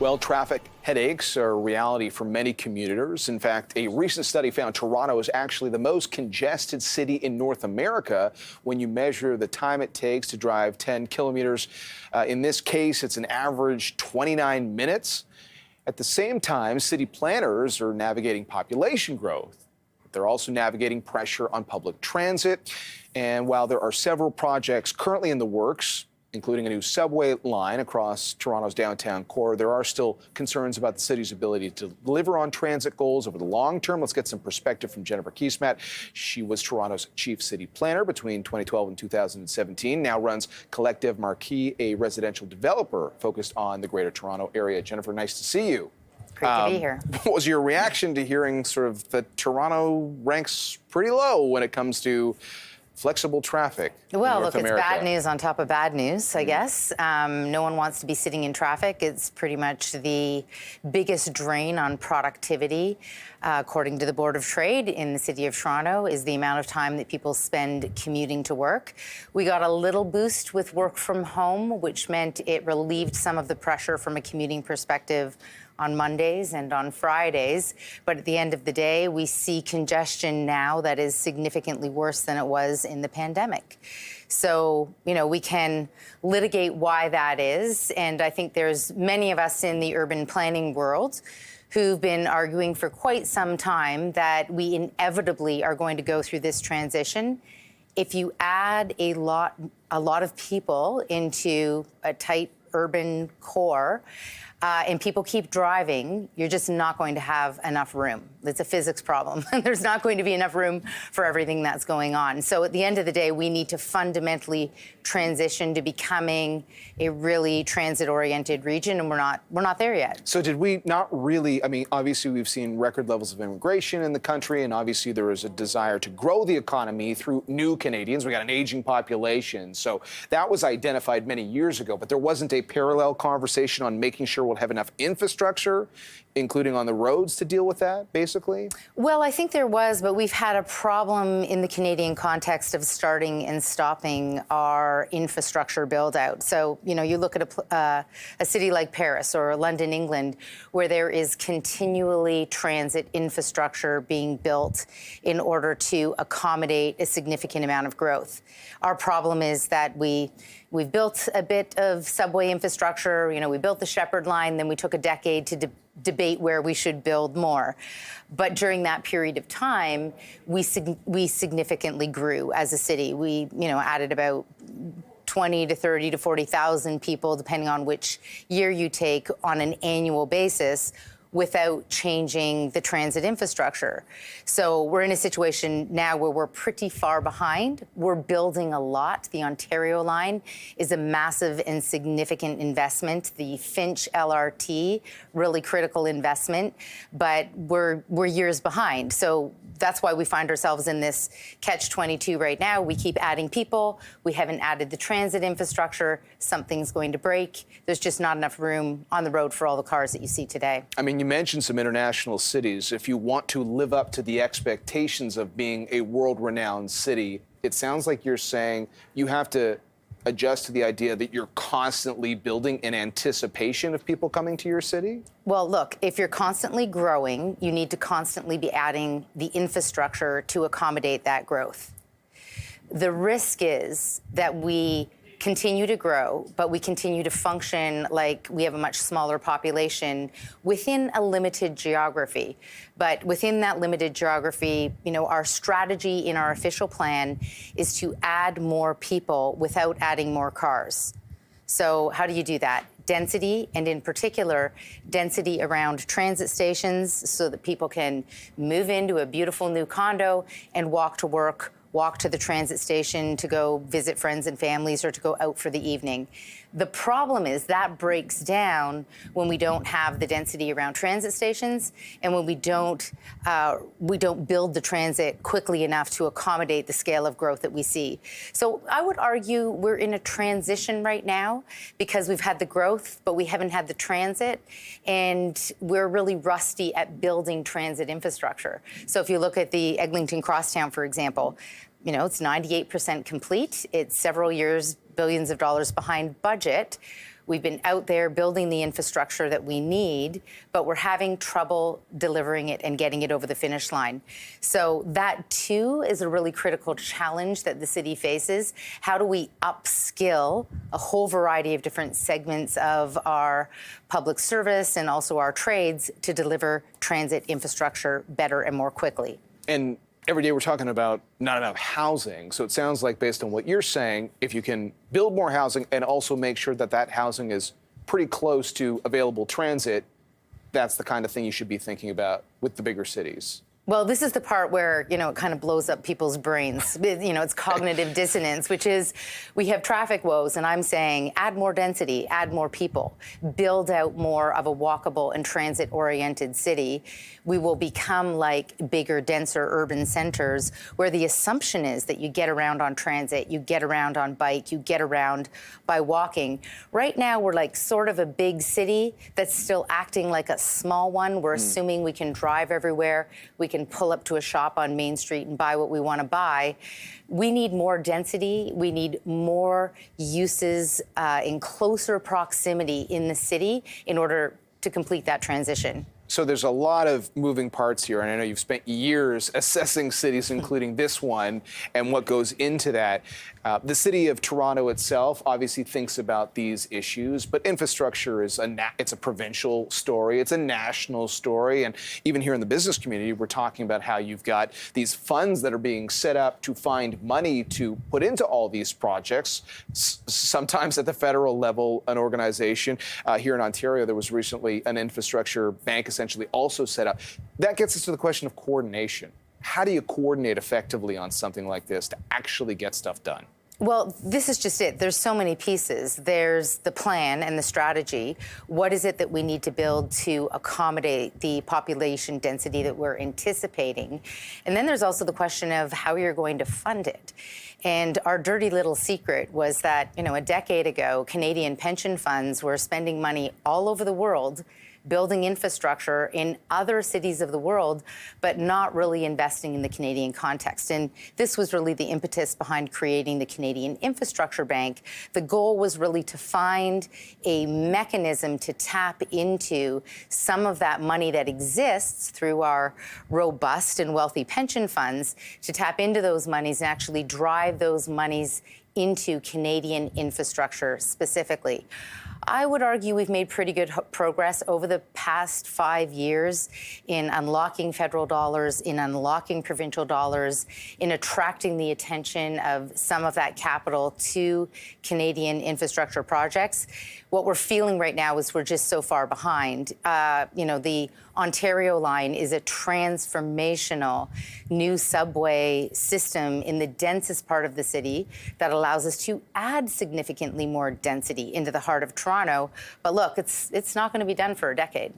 Well, traffic headaches are a reality for many commuters. In fact, a recent study found Toronto is actually the most congested city in North America when you measure the time it takes to drive 10 kilometers. In this case, it's an average 29 minutes. At the same time, city planners are navigating population growth. They're also navigating pressure on public transit. And while there are several projects currently in the works, including a new subway line across Toronto's downtown core, there are still concerns about the city's ability to deliver on transit goals over the long term. Let's get some perspective from Jennifer Keesmaat. She was Toronto's chief city planner between 2012 and 2017, now runs CollectDev-Markee, a residential developer focused on the Greater Toronto area. Jennifer, nice to see you. Great to be here. What was your reaction to hearing sort of that Toronto ranks pretty low when it comes to flexible traffic? Well, look, it's bad news on top of bad news, I guess. No one wants to be sitting in traffic. It's pretty much the biggest drain on productivity, according to the Board of Trade in the City of Toronto, is the amount of time that people spend commuting to work. We got a little boost with work from home, which meant it relieved some of the pressure from a commuting perspective on Mondays and on Fridays. But at the end of the day, we see congestion now that is significantly worse than it was in the pandemic. So, we can litigate why that is. And I think there's many of us in the urban planning world who've been arguing for quite some time that we inevitably are going to go through this transition. If you add a lot of people into a tight urban core, and people keep driving, you're just not going to have enough room. It's a physics problem. There's not going to be enough room for everything that's going on. So at the end of the day, we need to fundamentally transition to becoming a really transit-oriented region, and we're not there yet. So did we not really, obviously we've seen record levels of immigration in the country, and obviously there is a desire to grow the economy through new Canadians. We got an aging population. So that was identified many years ago, but there wasn't a parallel conversation on making sure we'll have enough infrastructure, including on the roads, to deal with that, basically? Well, I think there was, but we've had a problem in the Canadian context of starting and stopping our infrastructure build-out. So, you look at a city like Paris or London, England, where there is continually transit infrastructure being built in order to accommodate a significant amount of growth. Our problem is that we've built a bit of subway infrastructure. We built the Shepherd Line, then we took a decade to debate where we should build more. But during that period of time, we significantly grew as a city. We, added about 20 to 30 to 40,000 people, depending on which year you take, on an annual basis, without changing the transit infrastructure. So we're in a situation now where we're pretty far behind. We're building a lot. The Ontario line is a massive and significant investment. The Finch LRT, really critical investment, but we're years behind. So that's why we find ourselves in this catch-22 right now. We keep adding people. We haven't added the transit infrastructure. Something's going to break. There's just not enough room on the road for all the cars that you see today. You mentioned some international cities. If you want to live up to the expectations of being a world-renowned city, it sounds like you're saying you have to adjust to the idea that you're constantly building in anticipation of people coming to your city? Well, look, if you're constantly growing, you need to constantly be adding the infrastructure to accommodate that growth. The risk is that we continue to grow, but we continue to function like we have a much smaller population within a limited geography. But within that limited geography, our strategy in our official plan is to add more people without adding more cars. So how do you do that? Density, and in particular, density around transit stations so that people can move into a beautiful new condo and walk to work, walk to the transit station to go visit friends and families or to go out for the evening. The problem is that breaks down when we don't have the density around transit stations and when we don't build the transit quickly enough to accommodate the scale of growth that we see. So I would argue we're in a transition right now because we've had the growth, but we haven't had the transit, and we're really rusty at building transit infrastructure. So if you look at the Eglinton Crosstown, for example, it's 98% complete. It's several years, billions of dollars behind budget. We've been out there building the infrastructure that we need, but we're having trouble delivering it and getting it over the finish line. So that, too, is a really critical challenge that the city faces. How do we upskill a whole variety of different segments of our public service and also our trades to deliver transit infrastructure better and more quickly? And every day we're talking about not enough housing. So it sounds like, based on what you're saying, if you can build more housing and also make sure that that housing is pretty close to available transit, that's the kind of thing you should be thinking about with the bigger cities. Well, this is the part where, it kind of blows up people's brains. It's cognitive dissonance, which is we have traffic woes, and I'm saying add more density, add more people, build out more of a walkable and transit-oriented city. We will become like bigger, denser urban centers where the assumption is that you get around on transit, you get around on bike, you get around by walking. Right now, we're like sort of a big city that's still acting like a small one. We're assuming we can drive everywhere. We can pull up to a shop on Main Street and buy what we want to buy. We need more density. We need more uses in closer proximity in the city in order to complete that transition. So there's a lot of moving parts here, and I know you've spent years assessing cities, including this one, and what goes into that. The city of Toronto itself obviously thinks about these issues, but infrastructure is it's a provincial story, it's a national story, and even here in the business community, we're talking about how you've got these funds that are being set up to find money to put into all these projects. Sometimes at the federal level, an organization here in Ontario, there was recently an infrastructure bank essentially also set up. That gets us to the question of coordination. How do you coordinate effectively on something like this to actually get stuff done? Well, this is just it. There's so many pieces. There's the plan and the strategy. What is it that we need to build to accommodate the population density that we're anticipating? And then there's also the question of how you're going to fund it. And our dirty little secret was that, a decade ago, Canadian pension funds were spending money all over the world building infrastructure in other cities of the world, but not really investing in the Canadian context. And this was really the impetus behind creating the Canadian Infrastructure Bank. The goal was really to find a mechanism to tap into some of that money that exists through our robust and wealthy pension funds, to tap into those monies and actually drive those monies into Canadian infrastructure specifically. I would argue we've made pretty good progress over the past 5 years in unlocking federal dollars, in unlocking provincial dollars, in attracting the attention of some of that capital to Canadian infrastructure projects. What we're feeling right now is we're just so far behind. The Ontario line is a transformational new subway system in the densest part of the city that allows us to add significantly more density into the heart of Toronto. But look, it's not going to be done for a decade.